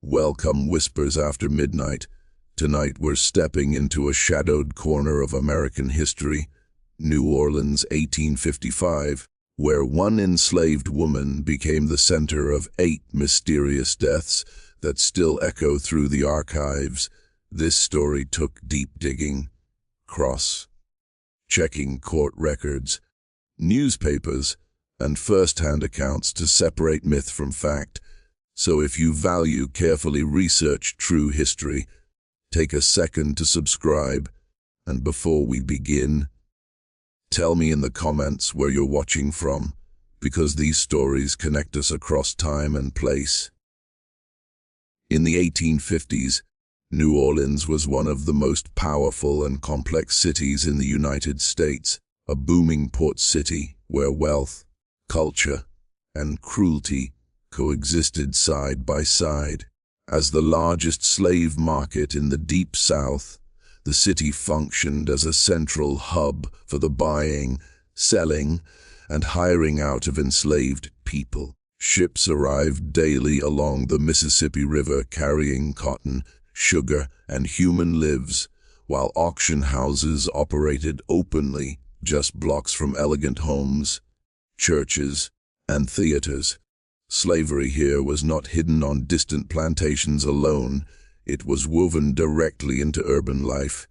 Welcome, Whispers After Midnight. Tonight we're stepping into a shadowed corner of American history, New Orleans, 1855, where one enslaved woman became the center of 8 mysterious deaths that still echo through the archives. This story took deep digging, cross-checking court records, newspapers, and first-hand accounts to separate myth from fact. So if you value carefully researched true history, take a second to subscribe. And before we begin, tell me in the comments where you're watching from, because these stories connect us across time and place. In the 1850s, New Orleans was one of the most powerful and complex cities in the United States, a booming port city where wealth, culture, and cruelty coexisted side by side. As the largest slave market in the Deep South, the city functioned as a central hub for the buying, selling, and hiring out of enslaved people. Ships arrived daily along the Mississippi River carrying cotton, sugar, and human lives, while auction houses operated openly just blocks from elegant homes, churches, and theaters. Slavery here was not hidden on distant plantations alone, it was woven directly into urban life.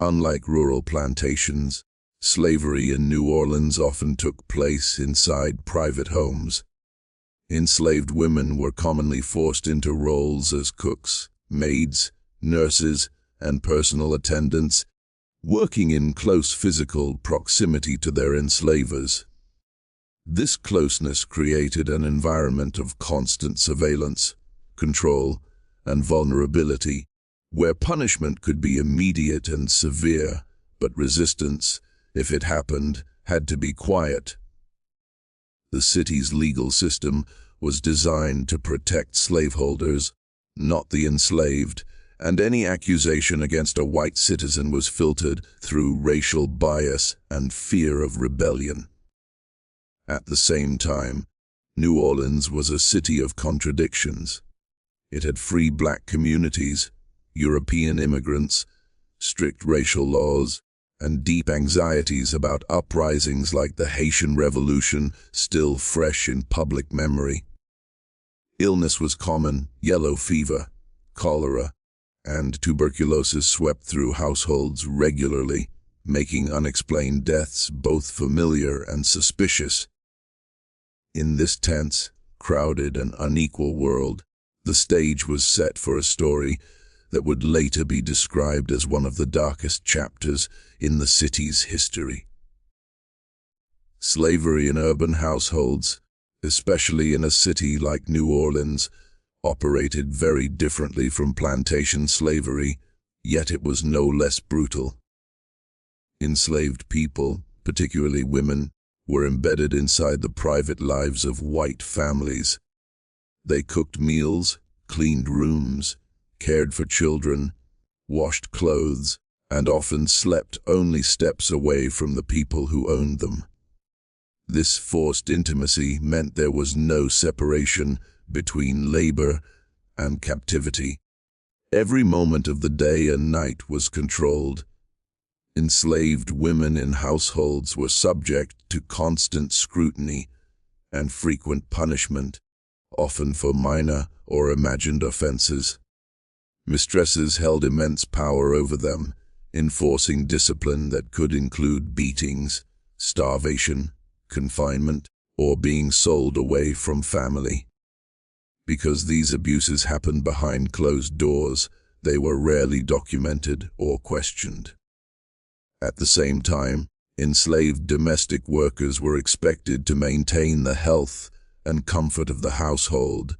Unlike rural plantations, slavery in New Orleans often took place inside private homes. Enslaved women were commonly forced into roles as cooks, maids, nurses, and personal attendants, working in close physical proximity to their enslavers. This closeness created an environment of constant surveillance, control, and vulnerability, where punishment could be immediate and severe, but resistance, if it happened, had to be quiet. The city's legal system was designed to protect slaveholders, not the enslaved, and any accusation against a white citizen was filtered through racial bias and fear of rebellion. At the same time, New Orleans was a city of contradictions. It had free black communities, European immigrants, strict racial laws, and deep anxieties about uprisings like the Haitian Revolution still fresh in public memory. Illness was common: yellow fever, cholera, and tuberculosis swept through households regularly, making unexplained deaths both familiar and suspicious. In this tense, crowded, and unequal world, the stage was set for a story that would later be described as one of the darkest chapters in the city's history. Slavery in urban households, especially in a city like New Orleans, operated very differently from plantation slavery, yet it was no less brutal. Enslaved people, particularly women, were embedded inside the private lives of white families. They cooked meals, cleaned rooms, cared for children, washed clothes, and often slept only steps away from the people who owned them. This forced intimacy meant there was no separation between labor and captivity. Every moment of the day and night was controlled. Enslaved women in households were subject to constant scrutiny and frequent punishment, often for minor or imagined offenses. Mistresses held immense power over them, enforcing discipline that could include beatings, starvation, confinement, or being sold away from family. Because these abuses happened behind closed doors, they were rarely documented or questioned. At the same time, enslaved domestic workers were expected to maintain the health and comfort of the household,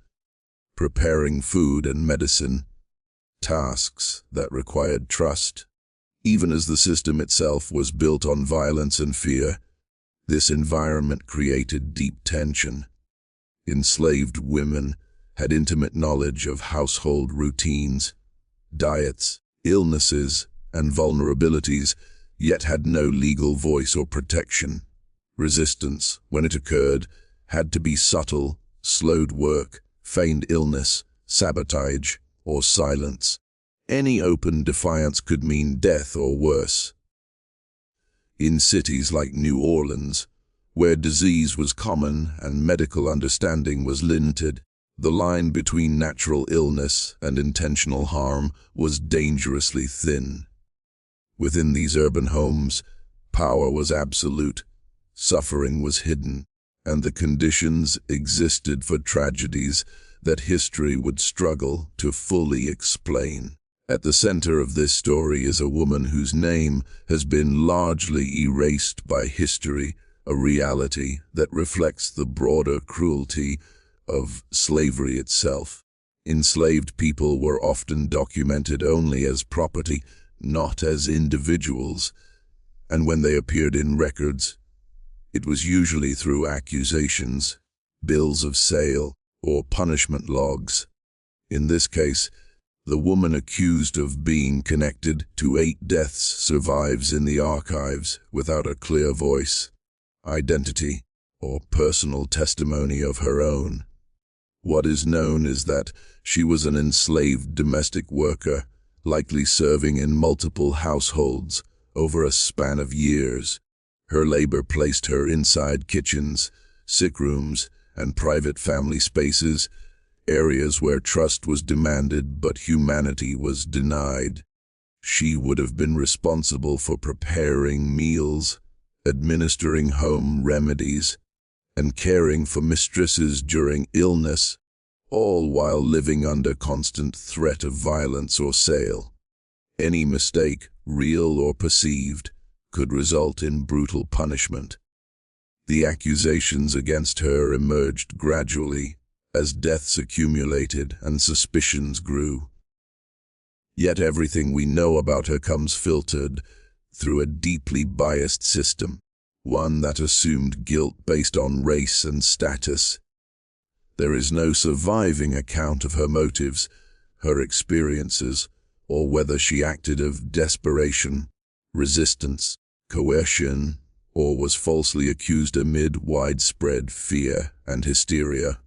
preparing food and medicine, tasks that required trust. Even as the system itself was built on violence and fear, this environment created deep tension. Enslaved women had intimate knowledge of household routines, diets, illnesses, and vulnerabilities, yet had no legal voice or protection. Resistance, when it occurred, had to be subtle, slowed work, feigned illness, sabotage, or silence. Any open defiance could mean death or worse. In cities like New Orleans, where disease was common and medical understanding was limited, the line between natural illness and intentional harm was dangerously thin. Within these urban homes, power was absolute, suffering was hidden, and the conditions existed for tragedies that history would struggle to fully explain. At the center of this story is a woman whose name has been largely erased by history, a reality that reflects the broader cruelty of slavery itself. Enslaved people were often documented only as property, not as individuals, and when they appeared in records, it was usually through accusations, bills of sale, or punishment logs. In this case, the woman accused of being connected to 8 deaths survives in the archives without a clear voice, identity, or personal testimony of her own. What is known is that she was an enslaved domestic worker, likely serving in multiple households over a span of years. Her labor placed her inside kitchens, sick rooms, and private family spaces, areas where trust was demanded but humanity was denied. She would have been responsible for preparing meals, administering home remedies, and caring for mistresses during illness, all while living under constant threat of violence or sale. Any mistake, real or perceived, could result in brutal punishment. The accusations against her emerged gradually as deaths accumulated and suspicions grew. Yet everything we know about her comes filtered through a deeply biased system, one that assumed guilt based on race and status. There is no surviving account of her motives, her experiences, or whether she acted of desperation, resistance, coercion, or was falsely accused amid widespread fear and hysteria.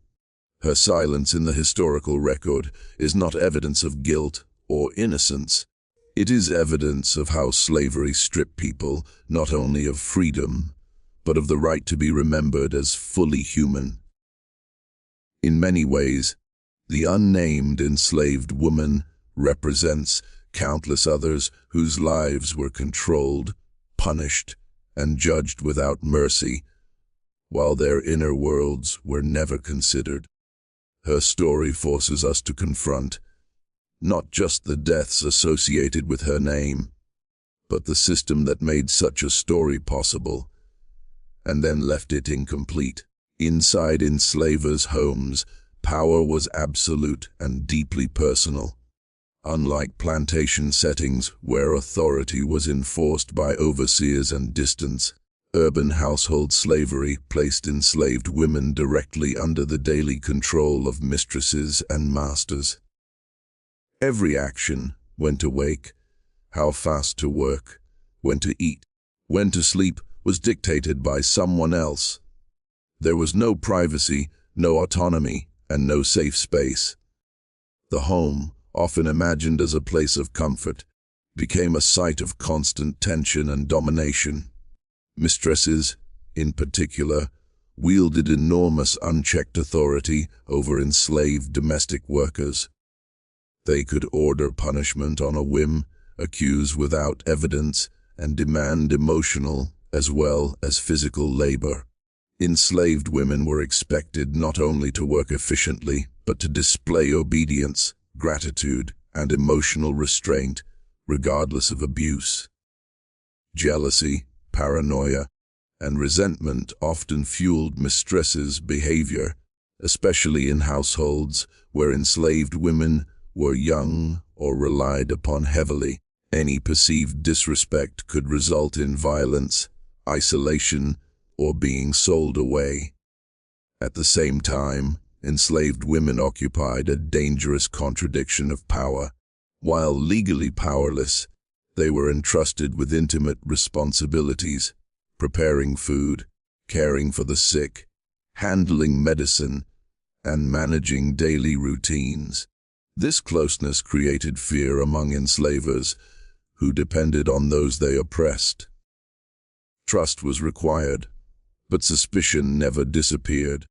Her silence in the historical record is not evidence of guilt or innocence. It is evidence of how slavery stripped people not only of freedom, but of the right to be remembered as fully human. In many ways, the unnamed enslaved woman represents countless others whose lives were controlled, punished, and judged without mercy, while their inner worlds were never considered. Her story forces us to confront not just the deaths associated with her name, but the system that made such a story possible, and then left it incomplete. Inside enslavers' homes, power was absolute and deeply personal. Unlike plantation settings where authority was enforced by overseers and distance, urban household slavery placed enslaved women directly under the daily control of mistresses and masters. Every action, when to wake, how fast to work, when to eat, when to sleep, was dictated by someone else. There was no privacy, no autonomy, and no safe space. The home, often imagined as a place of comfort, became a site of constant tension and domination. Mistresses, in particular, wielded enormous unchecked authority over enslaved domestic workers. They could order punishment on a whim, accuse without evidence, and demand emotional as well as physical labor. Enslaved women were expected not only to work efficiently, but to display obedience, gratitude, and emotional restraint, regardless of abuse. Jealousy, paranoia, and resentment often fueled mistresses' behavior, especially in households where enslaved women were young or relied upon heavily. Any perceived disrespect could result in violence, isolation, or being sold away. At the same time, enslaved women occupied a dangerous contradiction of power. While legally powerless, they were entrusted with intimate responsibilities, preparing food, caring for the sick, handling medicine, and managing daily routines. This closeness created fear among enslavers, who depended on those they oppressed. Trust was required, but suspicion never disappeared.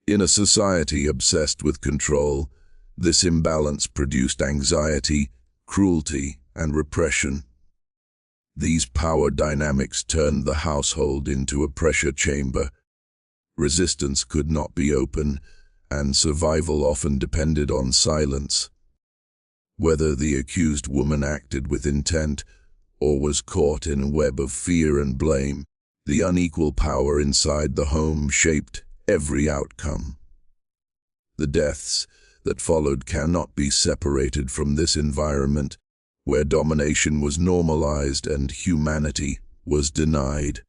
In a society obsessed with control, this imbalance produced anxiety, cruelty, and repression. These power dynamics turned the household into a pressure chamber. Resistance could not be open, and survival often depended on silence. Whether the accused woman acted with intent or was caught in a web of fear and blame, the unequal power inside the home shaped every outcome. The deaths that followed cannot be separated from this environment, where domination was normalized and humanity was denied.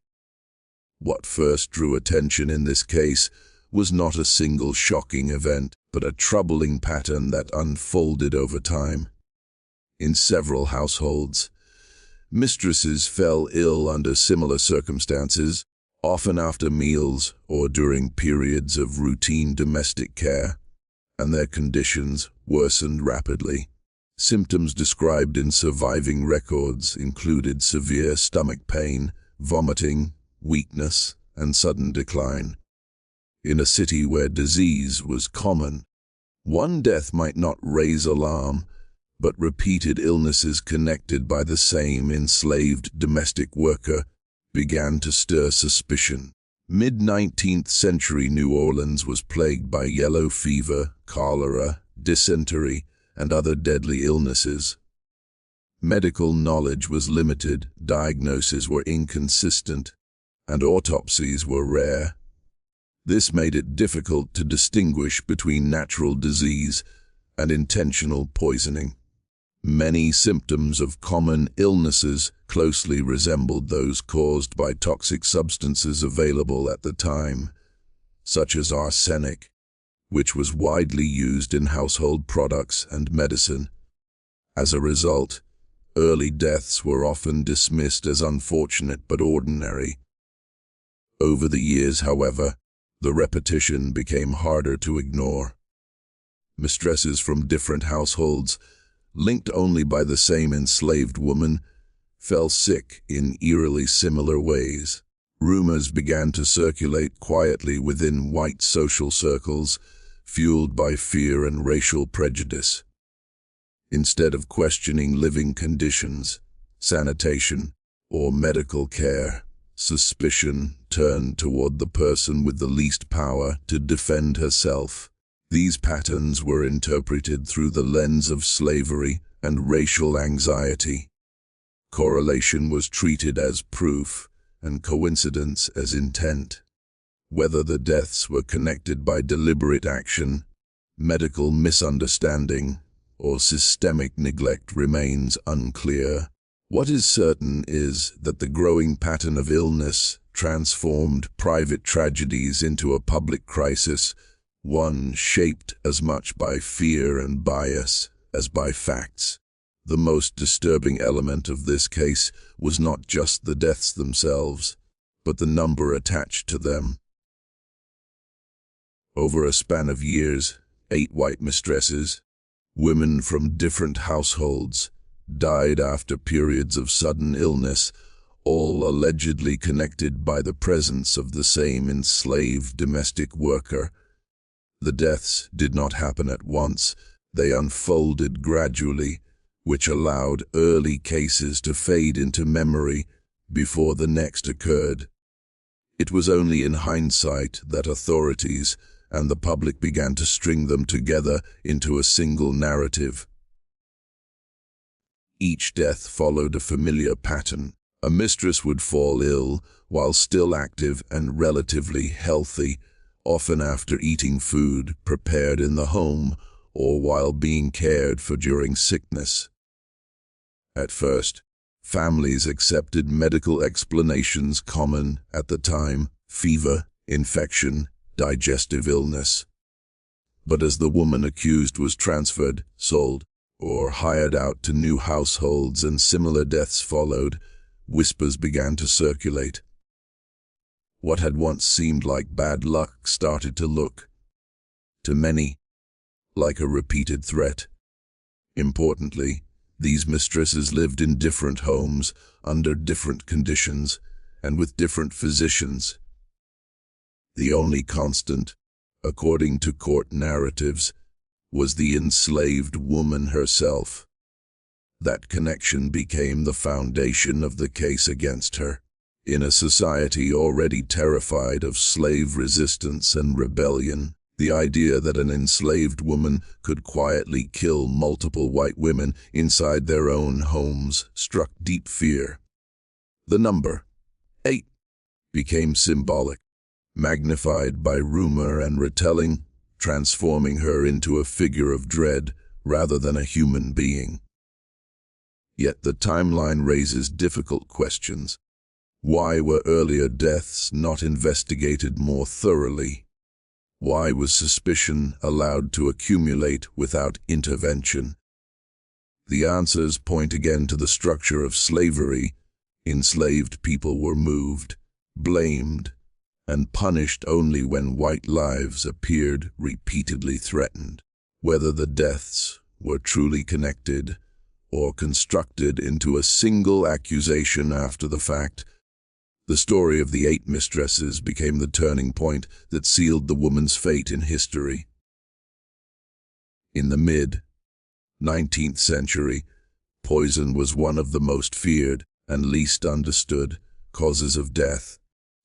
What first drew attention in this case was not a single shocking event, but a troubling pattern that unfolded over time. In several households, mistresses fell ill under similar circumstances, often after meals or during periods of routine domestic care, and their conditions worsened rapidly. Symptoms described in surviving records included severe stomach pain, vomiting, weakness, and sudden decline. In a city where disease was common, one death might not raise alarm, but repeated illnesses connected by the same enslaved domestic worker began to stir suspicion. Mid-19th century New Orleans was plagued by yellow fever, cholera, dysentery, and other deadly illnesses. Medical knowledge was limited, diagnoses were inconsistent, and autopsies were rare. This made it difficult to distinguish between natural disease and intentional poisoning. Many symptoms of common illnesses closely resembled those caused by toxic substances available at the time, such as arsenic, which was widely used in household products and medicine. As a result, early deaths were often dismissed as unfortunate but ordinary. Over the years, however, the repetition became harder to ignore. Mistresses from different households, linked only by the same enslaved woman, fell sick in eerily similar ways. Rumors began to circulate quietly within white social circles, fueled by fear and racial prejudice. Instead of questioning living conditions, sanitation, or medical care, suspicion turned toward the person with the least power to defend herself. These patterns were interpreted through the lens of slavery and racial anxiety. Correlation was treated as proof, and coincidence as intent. Whether the deaths were connected by deliberate action, medical misunderstanding, or systemic neglect remains unclear. What is certain is that the growing pattern of illness transformed private tragedies into a public crisis, one shaped as much by fear and bias as by facts. The most disturbing element of this case was not just the deaths themselves, but the number attached to them. Over a span of years, 8 white mistresses, women from different households, died after periods of sudden illness, all allegedly connected by the presence of the same enslaved domestic worker. The deaths did not happen at once, they unfolded gradually, which allowed early cases to fade into memory before the next occurred. It was only in hindsight that authorities and the public began to string them together into a single narrative. Each death followed a familiar pattern. A mistress would fall ill while still active and relatively healthy, often after eating food prepared in the home or while being cared for during sickness. At first, families accepted medical explanations common at the time: fever, infection, digestive illness. But as the woman accused was transferred, sold, or hired out to new households and similar deaths followed, whispers began to circulate. What had once seemed like bad luck started to look to many, like a repeated threat. Importantly, these mistresses lived in different homes, under different conditions, and with different physicians. The only constant, according to court narratives, was the enslaved woman herself. That connection became the foundation of the case against her. In a society already terrified of slave resistance and rebellion, the idea that an enslaved woman could quietly kill multiple white women inside their own homes struck deep fear. The number 8 became symbolic, magnified by rumor and retelling, transforming her into a figure of dread rather than a human being. Yet the timeline raises difficult questions. Why were earlier deaths not investigated more thoroughly? Why was suspicion allowed to accumulate without intervention? The answers point again to the structure of slavery. Enslaved people were moved, blamed, and punished only when white lives appeared repeatedly threatened. Whether the deaths were truly connected or constructed into a single accusation after the fact, the story of the 8 mistresses became the turning point that sealed the woman's fate in history. In the mid-19th century, poison was one of the most feared and least understood causes of death.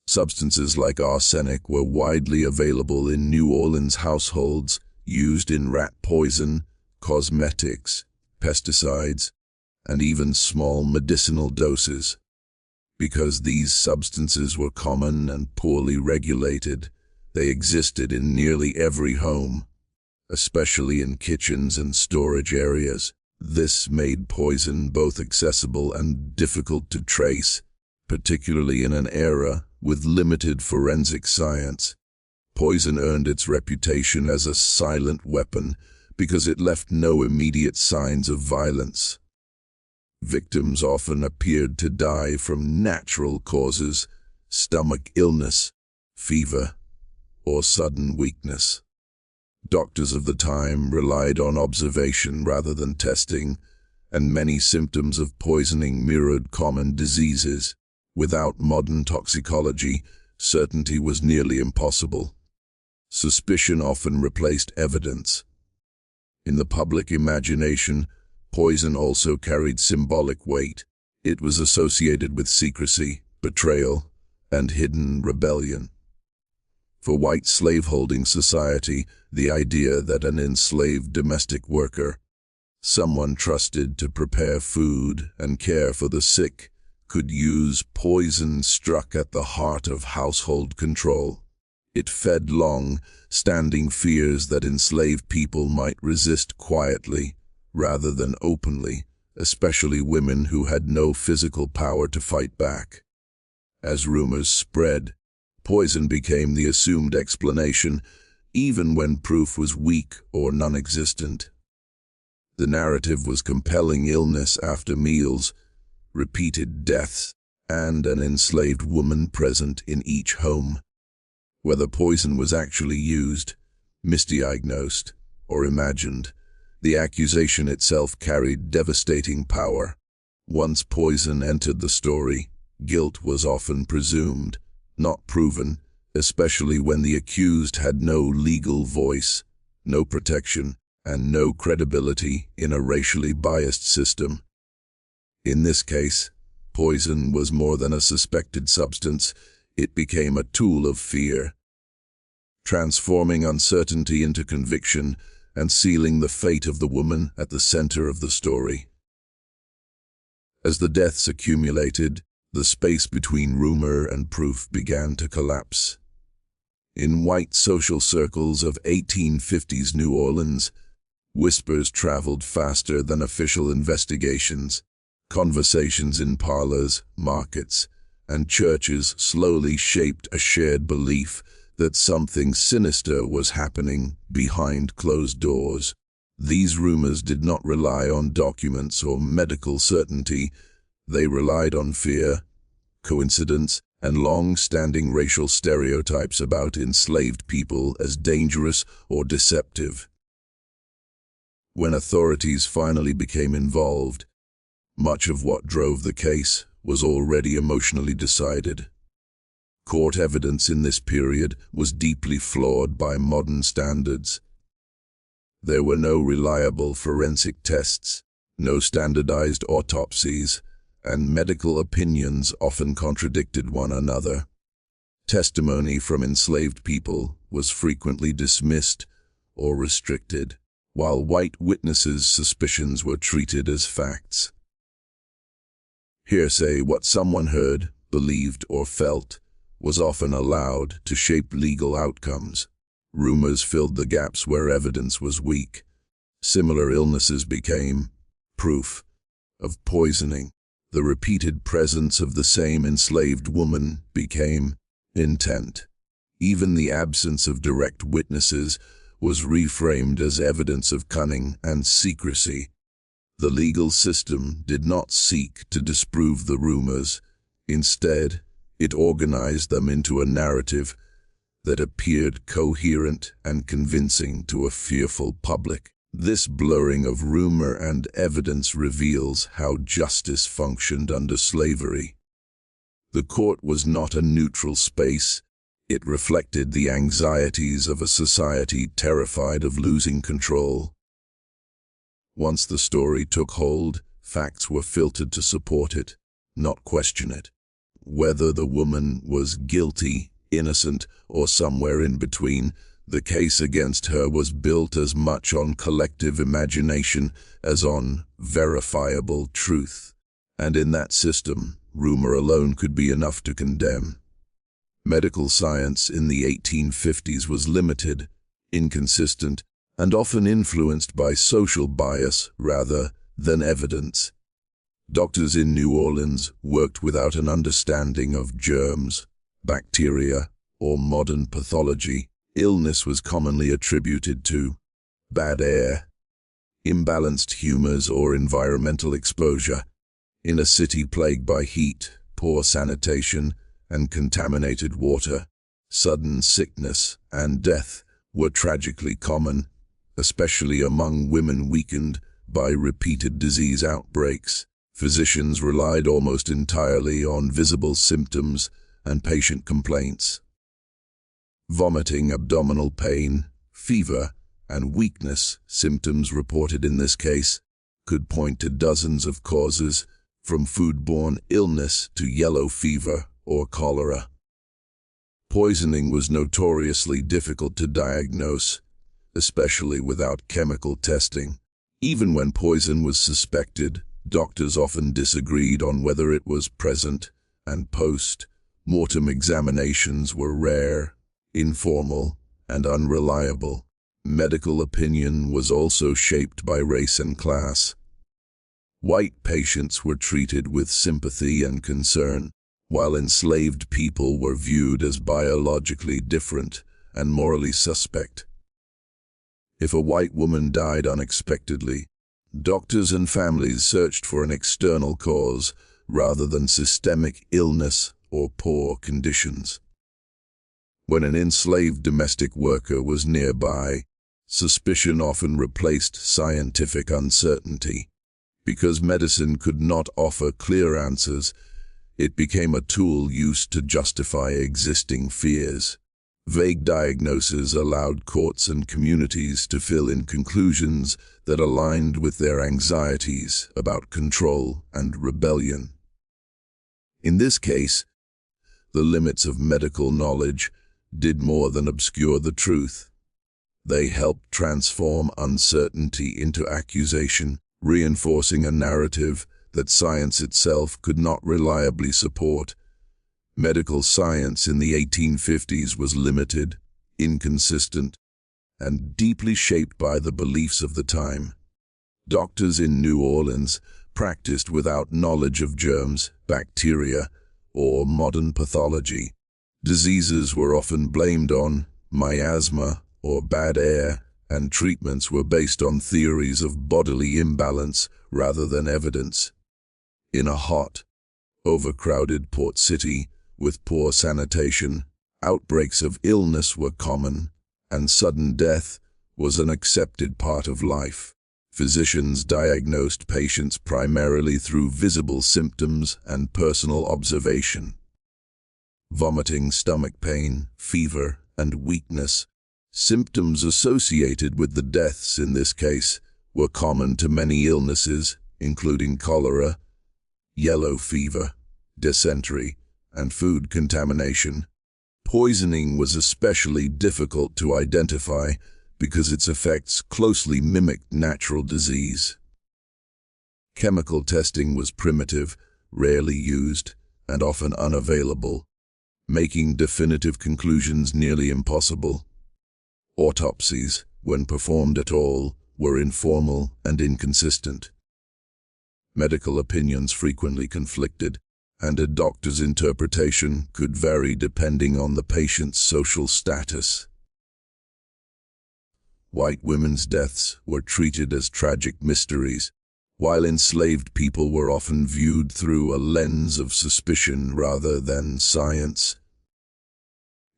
Substances like arsenic were widely available in New Orleans households, used in rat poison, cosmetics, pesticides, and even small medicinal doses. Because these substances were common and poorly regulated, they existed in nearly every home, especially in kitchens and storage areas. This made poison both accessible and difficult to trace, particularly in an era with limited forensic science. Poison earned its reputation as a silent weapon because it left no immediate signs of violence. Victims often appeared to die from natural causes, stomach illness, fever, or sudden weakness. Doctors of the time relied on observation rather than testing, and many symptoms of poisoning mirrored common diseases. Without modern toxicology, certainty was nearly impossible. Suspicion often replaced evidence. In the public imagination, poison also carried symbolic weight. It was associated with secrecy, betrayal, and hidden rebellion. For white slaveholding society, the idea that an enslaved domestic worker, someone trusted to prepare food and care for the sick, could use poison struck at the heart of household control. It fed long-standing fears that enslaved people might resist quietly rather than openly, especially women who had no physical power to fight back. As rumors spread, poison became the assumed explanation, even when proof was weak or non-existent. The narrative was compelling: illness after meals, repeated deaths, and an enslaved woman present in each home. Whether poison was actually used, misdiagnosed, or imagined, the accusation itself carried devastating power. Once poison entered the story, guilt was often presumed, not proven, especially when the accused had no legal voice, no protection, and no credibility in a racially biased system. In this case, poison was more than a suspected substance. It became a tool of fear, transforming uncertainty into conviction and sealing the fate of the woman at the center of the story. As the deaths accumulated, the space between rumor and proof began to collapse. In white social circles of 1850s New Orleans, whispers traveled faster than official investigations. Conversations in parlors, markets, and churches slowly shaped a shared belief that something sinister was happening behind closed doors. These rumors did not rely on documents or medical certainty. They relied on fear, coincidence, and long-standing racial stereotypes about enslaved people as dangerous or deceptive. When authorities finally became involved, much of what drove the case was already emotionally decided. Court evidence in this period was deeply flawed by modern standards. There were no reliable forensic tests, no standardized autopsies, and medical opinions often contradicted one another. Testimony from enslaved people was frequently dismissed or restricted, while white witnesses' suspicions were treated as facts. Hearsay, what someone heard, believed, or felt, was often allowed to shape legal outcomes. Rumors filled the gaps where evidence was weak. Similar illnesses became proof of poisoning. The repeated presence of the same enslaved woman became intent. Even the absence of direct witnesses was reframed as evidence of cunning and secrecy. The legal system did not seek to disprove the rumors. Instead, it organized them into a narrative that appeared coherent and convincing to a fearful public. This blurring of rumor and evidence reveals how justice functioned under slavery. The court was not a neutral space. It reflected the anxieties of a society terrified of losing control. Once the story took hold, facts were filtered to support it, not question it. Whether the woman was guilty, innocent, or somewhere in between, the case against her was built as much on collective imagination as on verifiable truth. And in that system, rumor alone could be enough to condemn. Medical science in the 1850s was limited, inconsistent, and often influenced by social bias rather than evidence. Doctors in New Orleans worked without an understanding of germs, bacteria, or modern pathology. Illness was commonly attributed to bad air, imbalanced humors, or environmental exposure. In a city plagued by heat, poor sanitation, and contaminated water, sudden sickness and death were tragically common, especially among women weakened by repeated disease outbreaks. Physicians relied almost entirely on visible symptoms and patient complaints. Vomiting, abdominal pain, fever, and weakness, symptoms reported in this case, could point to dozens of causes, from foodborne illness to yellow fever or cholera. Poisoning was notoriously difficult to diagnose, especially without chemical testing. Even when poison was suspected, doctors often disagreed on whether it was present, and post-mortem examinations were rare, informal, and unreliable. Medical opinion was also shaped by race and class. White patients were treated with sympathy and concern, while enslaved people were viewed as biologically different and morally suspect. If a white woman died unexpectedly, doctors and families searched for an external cause rather than systemic illness or poor conditions. When an enslaved domestic worker was nearby, suspicion often replaced scientific uncertainty. Because medicine could not offer clear answers, it became a tool used to justify existing fears. Vague diagnoses allowed courts and communities to fill in conclusions that aligned with their anxieties about control and rebellion. In this case, the limits of medical knowledge did more than obscure the truth. They helped transform uncertainty into accusation, reinforcing a narrative that science itself could not reliably support. Medical science in the 1850s was limited, inconsistent, and deeply shaped by the beliefs of the time. Doctors in New Orleans practiced without knowledge of germs, bacteria, or modern pathology. Diseases were often blamed on miasma or bad air, and treatments were based on theories of bodily imbalance rather than evidence. In a hot, overcrowded port city, With poor sanitation, outbreaks of illness were common, and sudden death was an accepted part of life. Physicians diagnosed patients primarily through visible symptoms and personal observation. Vomiting, stomach pain, fever, and weakness, symptoms associated with the deaths in this case, were common to many illnesses, including cholera, yellow fever, dysentery, and food contamination. Poisoning was especially difficult to identify because its effects closely mimicked natural disease. Chemical testing was primitive, rarely used, and often unavailable, making definitive conclusions nearly impossible. Autopsies, when performed at all, were informal and inconsistent. Medical opinions frequently conflicted, and a doctor's interpretation could vary depending on the patient's social status. White women's deaths were treated as tragic mysteries, while enslaved people were often viewed through a lens of suspicion rather than science.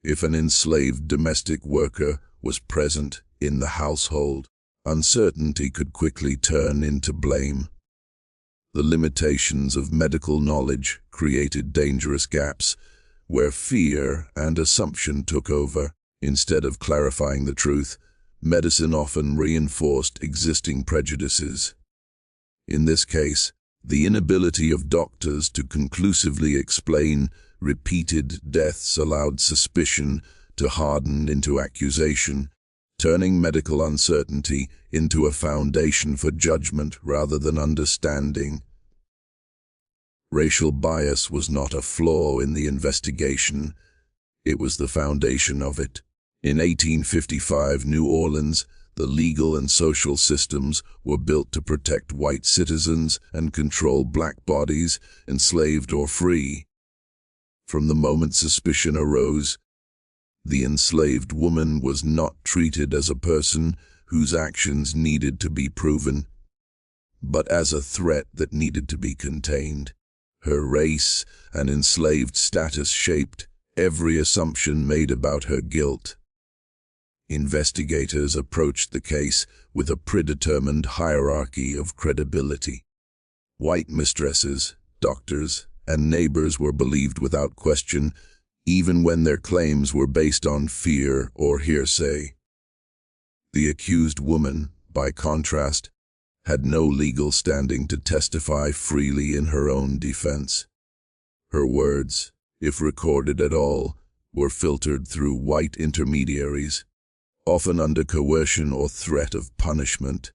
If an enslaved domestic worker was present in the household, uncertainty could quickly turn into blame. The limitations of medical knowledge created dangerous gaps where fear and assumption took over. Instead of clarifying the truth, medicine often reinforced existing prejudices. In this case, the inability of doctors to conclusively explain repeated deaths allowed suspicion to harden into accusation, turning medical uncertainty into a foundation for judgment rather than understanding. Racial bias was not a flaw in the investigation, it was the foundation of it. In 1855 New Orleans, the legal and social systems were built to protect white citizens and control black bodies, enslaved or free. From the moment suspicion arose, the enslaved woman was not treated as a person whose actions needed to be proven, but as a threat that needed to be contained. Her race and enslaved status shaped every assumption made about her guilt. Investigators approached the case with a predetermined hierarchy of credibility. White mistresses, doctors, and neighbors were believed without question, even when their claims were based on fear or hearsay. The accused woman, by contrast, had no legal standing to testify freely in her own defense. Her words, if recorded at all, were filtered through white intermediaries, often under coercion or threat of punishment.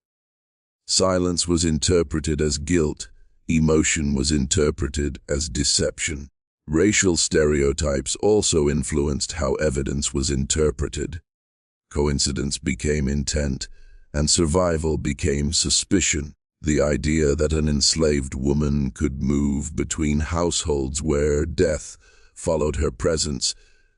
Silence was interpreted as guilt, emotion was interpreted as deception. Racial stereotypes also influenced how evidence was interpreted. Coincidence became intent, and survival became suspicion. The idea that an enslaved woman could move between households where death followed her presence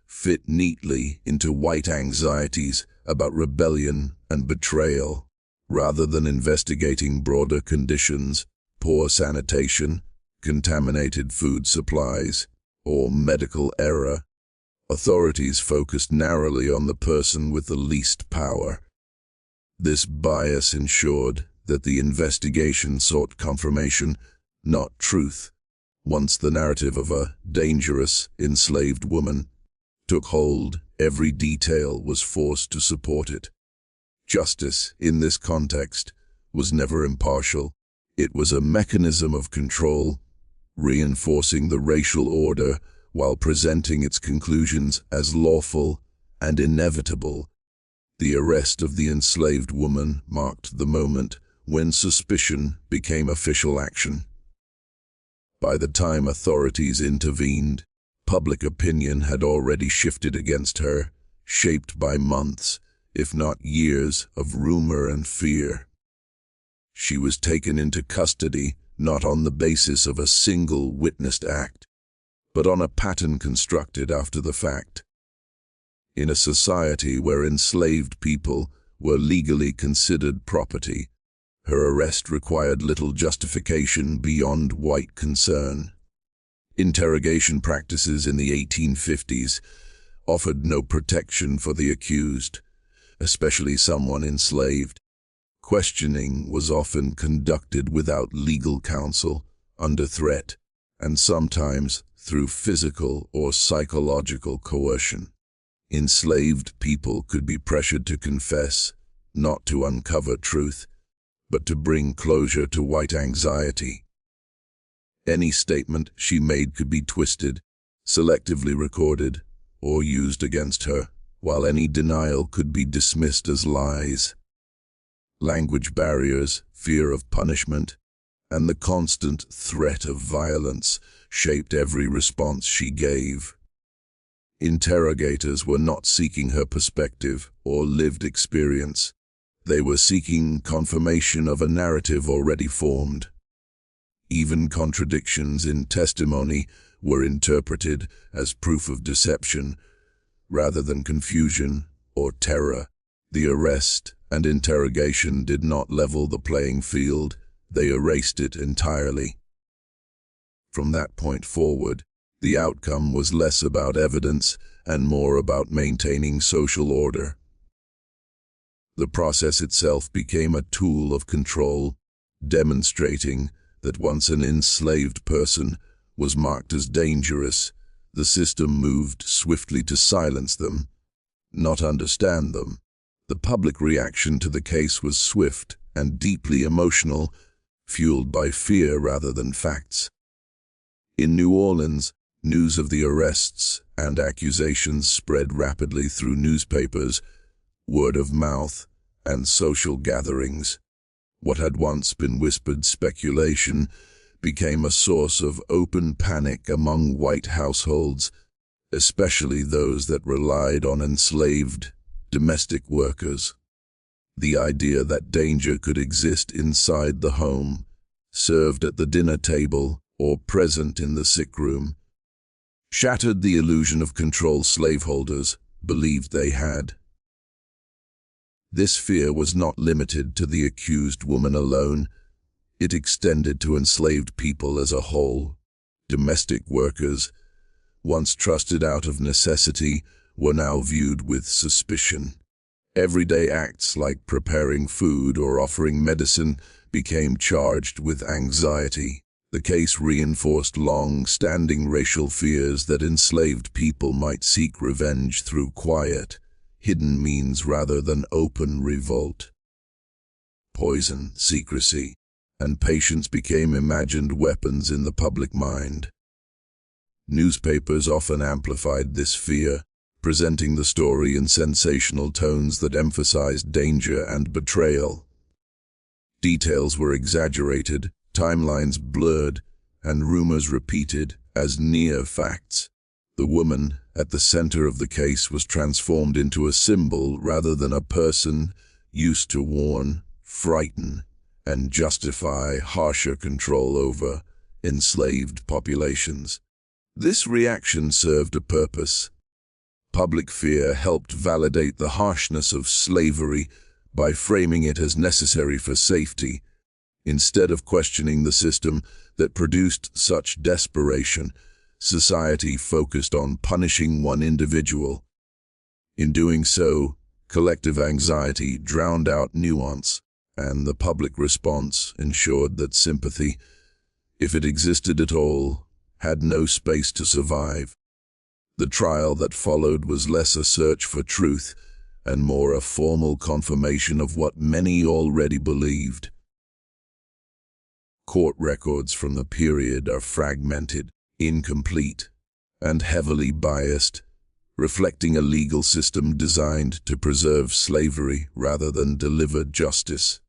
fit neatly into white anxieties about rebellion and betrayal. Rather than investigating broader conditions, poor sanitation, contaminated food supplies, or medical error, authorities focused narrowly on the person with the least power. This bias ensured that the investigation sought confirmation, not truth. Once the narrative of a dangerous, enslaved woman took hold, every detail was forced to support it. Justice, in this context, was never impartial. It was a mechanism of control, reinforcing the racial order while presenting its conclusions as lawful and inevitable. The arrest of the enslaved woman marked the moment when suspicion became official action. By the time authorities intervened, public opinion had already shifted against her, shaped by months, if not years, of rumor and fear. She was taken into custody not on the basis of a single witnessed act, but on a pattern constructed after the fact. In a society where enslaved people were legally considered property, her arrest required little justification beyond white concern. Interrogation practices in the 1850s offered no protection for the accused, especially someone enslaved. Questioning was often conducted without legal counsel, under threat, and sometimes through physical or psychological coercion. Enslaved people could be pressured to confess, not to uncover truth, but to bring closure to white anxiety. Any statement she made could be twisted, selectively recorded, or used against her, while any denial could be dismissed as lies. Language barriers, fear of punishment, and the constant threat of violence shaped every response she gave. Interrogators were not seeking her perspective or lived experience. They were seeking confirmation of a narrative already formed. Even contradictions in testimony were interpreted as proof of deception, rather than confusion or terror. The arrest and interrogation did not level the playing field, they erased it entirely. From that point forward, the outcome was less about evidence and more about maintaining social order. The process itself became a tool of control, demonstrating that once an enslaved person was marked as dangerous, the system moved swiftly to silence them, not understand them. The public reaction to the case was swift and deeply emotional, fueled by fear rather than facts. In New Orleans, news of the arrests and accusations spread rapidly through newspapers, word of mouth, and social gatherings. What had once been whispered speculation became a source of open panic among white households, especially those that relied on enslaved domestic workers. The idea that danger could exist inside the home, served at the dinner table, or present in the sick room, shattered the illusion of control slaveholders believed they had. This fear was not limited to the accused woman alone. It extended to enslaved people as a whole. Domestic workers, once trusted out of necessity, were now viewed with suspicion. Everyday acts like preparing food or offering medicine became charged with anxiety. The case reinforced long-standing racial fears that enslaved people might seek revenge through quiet, hidden means rather than open revolt. Poison, secrecy, and patience became imagined weapons in the public mind. Newspapers often amplified this fear, presenting the story in sensational tones that emphasized danger and betrayal. Details were exaggerated, timelines blurred, and rumors repeated as near facts. The woman at the center of the case was transformed into a symbol rather than a person, used to warn, frighten, and justify harsher control over enslaved populations. This reaction served a purpose. Public fear helped validate the harshness of slavery by framing it as necessary for safety. Instead of questioning the system that produced such desperation, society focused on punishing one individual. In doing so, collective anxiety drowned out nuance, and the public response ensured that sympathy, if it existed at all, had no space to survive. The trial that followed was less a search for truth and more a formal confirmation of what many already believed. Court records from the period are fragmented, incomplete, and heavily biased, reflecting a legal system designed to preserve slavery rather than deliver justice.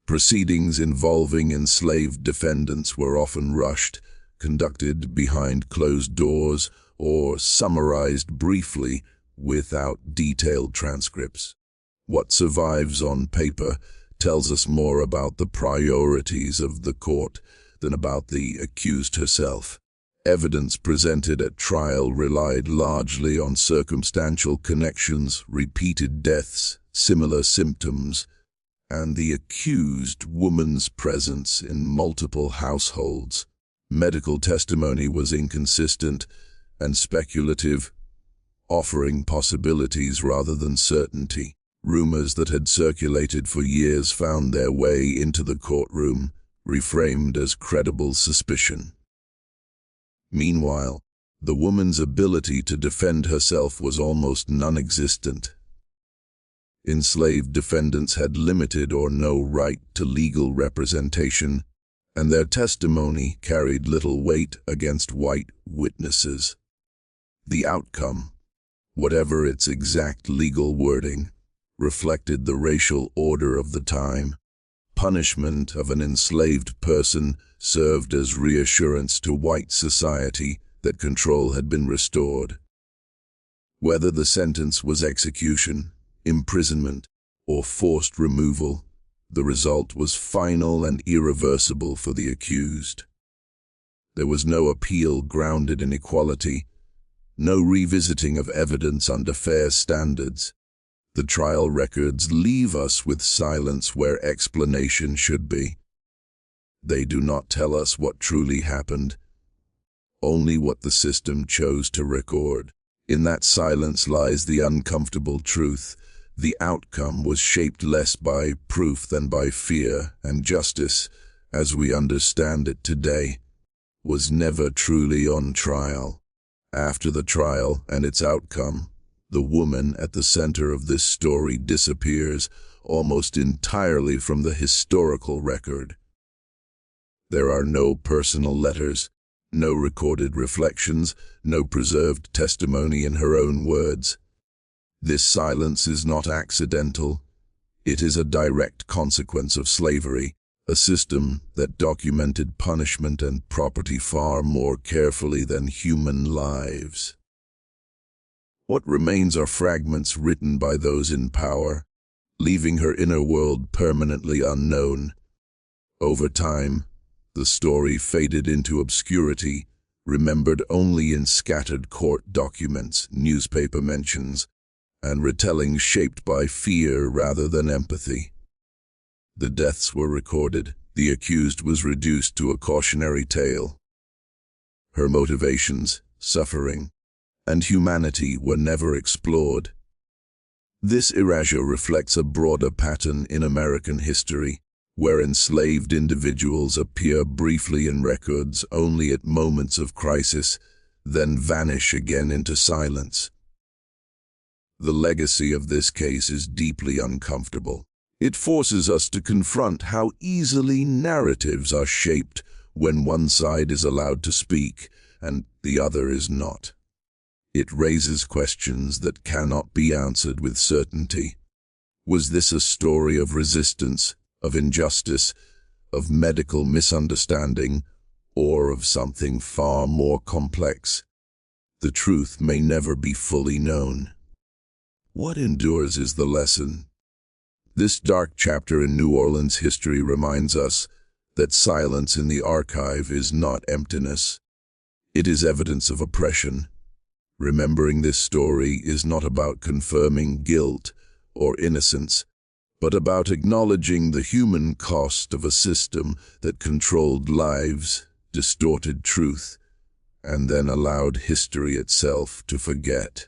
Proceedings involving enslaved defendants were often rushed, conducted behind closed doors, or summarized briefly without detailed transcripts. What survives on paper tells us more about the priorities of the court than about the accused herself. Evidence presented at trial relied largely on circumstantial connections, repeated deaths, similar symptoms, and the accused woman's presence in multiple households. Medical testimony was inconsistent and speculative, offering possibilities rather than certainty. Rumors that had circulated for years found their way into the courtroom, reframed as credible suspicion. Meanwhile, the woman's ability to defend herself was almost non-existent. Enslaved defendants had limited or no right to legal representation, and their testimony carried little weight against white witnesses. The outcome, whatever its exact legal wording, reflected the racial order of the time. Punishment of an enslaved person served as reassurance to white society that control had been restored. Whether the sentence was execution, imprisonment, or forced removal, the result was final and irreversible for the accused. There was no appeal grounded in equality, no revisiting of evidence under fair standards. The trial records leave us with silence where explanation should be. They do not tell us what truly happened, only what the system chose to record. In that silence lies the uncomfortable truth. The outcome was shaped less by proof than by fear, and justice, as we understand it today, was never truly on trial. After the trial and its outcome, the woman at the center of this story disappears almost entirely from the historical record. There are no personal letters, no recorded reflections, no preserved testimony in her own words. This silence is not accidental. It is a direct consequence of slavery, a system that documented punishment and property far more carefully than human lives. What remains are fragments written by those in power, leaving her inner world permanently unknown. Over time, the story faded into obscurity, remembered only in scattered court documents, newspaper mentions, and retellings shaped by fear rather than empathy. The deaths were recorded. The accused was reduced to a cautionary tale. Her motivations, suffering, and humanity were never explored. This erasure reflects a broader pattern in American history, where enslaved individuals appear briefly in records only at moments of crisis, then vanish again into silence. The legacy of this case is deeply uncomfortable. It forces us to confront how easily narratives are shaped when one side is allowed to speak and the other is not. It raises questions that cannot be answered with certainty. Was this a story of resistance, of injustice, of medical misunderstanding, or of something far more complex? The truth may never be fully known. What endures is the lesson. This dark chapter in New Orleans history reminds us that silence in the archive is not emptiness. It is evidence of oppression. Remembering this story is not about confirming guilt or innocence, but about acknowledging the human cost of a system that controlled lives, distorted truth, and then allowed history itself to forget.